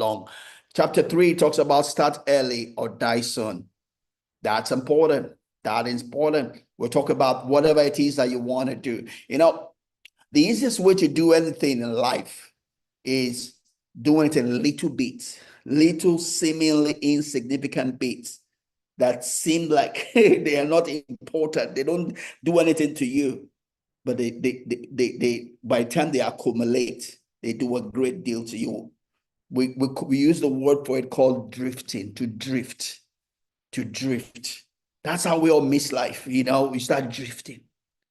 long. Chapter 3 talks about start early or die soon. That's important. That is important. We'll talk about whatever it is that you want to do. The easiest way to do anything in life is doing it in little bits, little seemingly insignificant bits that seem like they are not important. They don't do anything to you, but they by the time they accumulate, they do a great deal to you. We use the word for it called drifting, to drift, to drift. That's how we all miss life. We start drifting.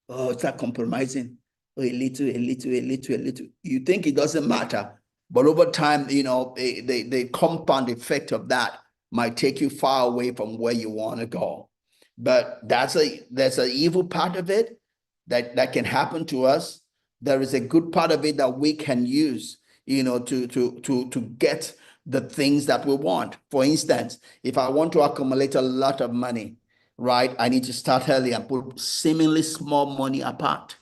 Oh, start compromising. Oh, a little, a little, a little, a little. You think it doesn't matter, but over time, the compound effect of that might take you far away from where you want to go. But there's an evil part of it that can happen to us. There is a good part of it that we can use, to get the things that we want. For instance, if I want to accumulate a lot of money, right, I need to start early and put seemingly small money apart.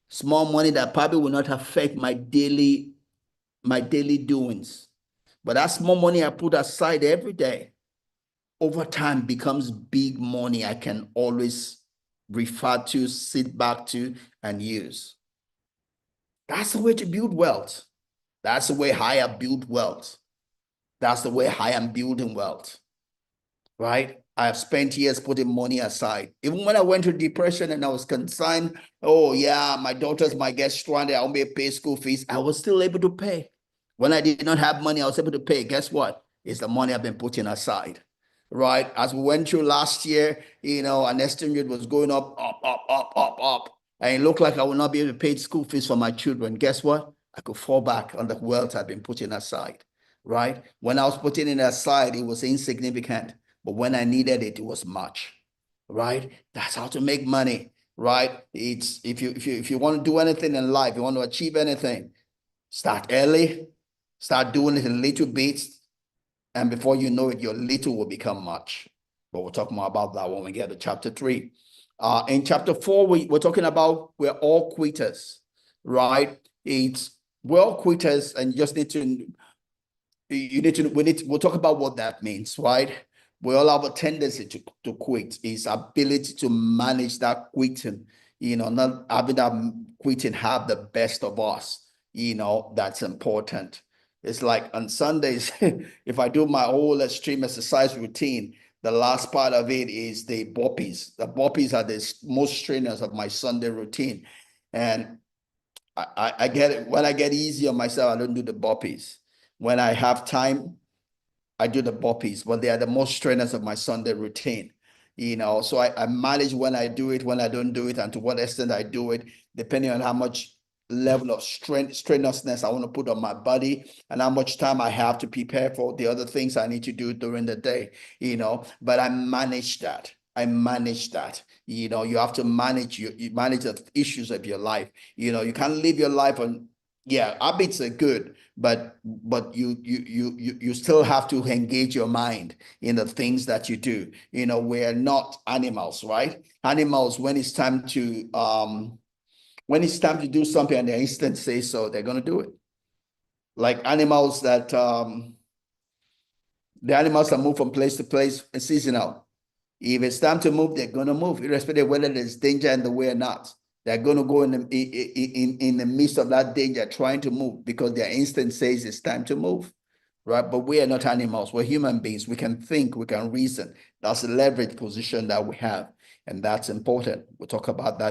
Small money that probably will not affect my daily doings. But that small money I put aside every day, over time becomes big money I can always refer to, sit back to, and use. That's the way to build wealth. That's the way I have built wealth. That's the way I am building wealth, right? I have spent years putting money aside. Even when I went through depression and I was concerned, oh yeah, my daughters might get stranded, I won't be able to pay school fees, I was still able to pay. When I did not have money, I was able to pay. Guess what? It's the money I've been putting aside, right? As we went through last year, an exchange rate was going up, up. And it looked like I would not be able to pay school fees for my children. Guess what? I could fall back on the wealth I've been putting aside, right? When I was putting it aside, it was insignificant. But when I needed it, it was much, right? That's how to make money, right? It's if you want to do anything in life, you want to achieve anything, start early, start doing it in little bits, and before you know it, your little will become much. But we'll talk more about that when we get to chapter 3. In chapter 4, we're talking about we're all quitters, right? We're all quitters, and you just need to we'll talk about what that means, right? We all have a tendency to quit. It's ability to manage that quitting, not having that quitting have the best of us, that's important. It's like on Sundays, if I do my whole extreme exercise routine, the last part of it is the burpees. The burpees are the most strenuous of my Sunday routine. And I get it. When I get easy on myself, I don't do the burpees. When I have time, I do the burpees, but they are the most strenuous of my Sunday routine. So I manage when I do it, when I don't do it, and to what extent I do it, depending on how much level of strenuousness I want to put on my body and how much time I have to prepare for the other things I need to do during the day, but I manage that. You have to manage you manage the issues of your life. You can't live your life on, yeah, habits are good, but you still have to engage your mind in the things that you do. We're not animals, right? Animals, when it's time to do something and their instinct says so, they're going to do it. Like animals that the animals that move from place to place are seasonal. If it's time to move, they're going to move, irrespective of whether there's danger in the way or not. They're going to go in the midst of that danger trying to move because their instinct says it's time to move, right? But we are not animals. We're human beings. We can think, we can reason. That's the leverage position that we have, and that's important. We'll talk about that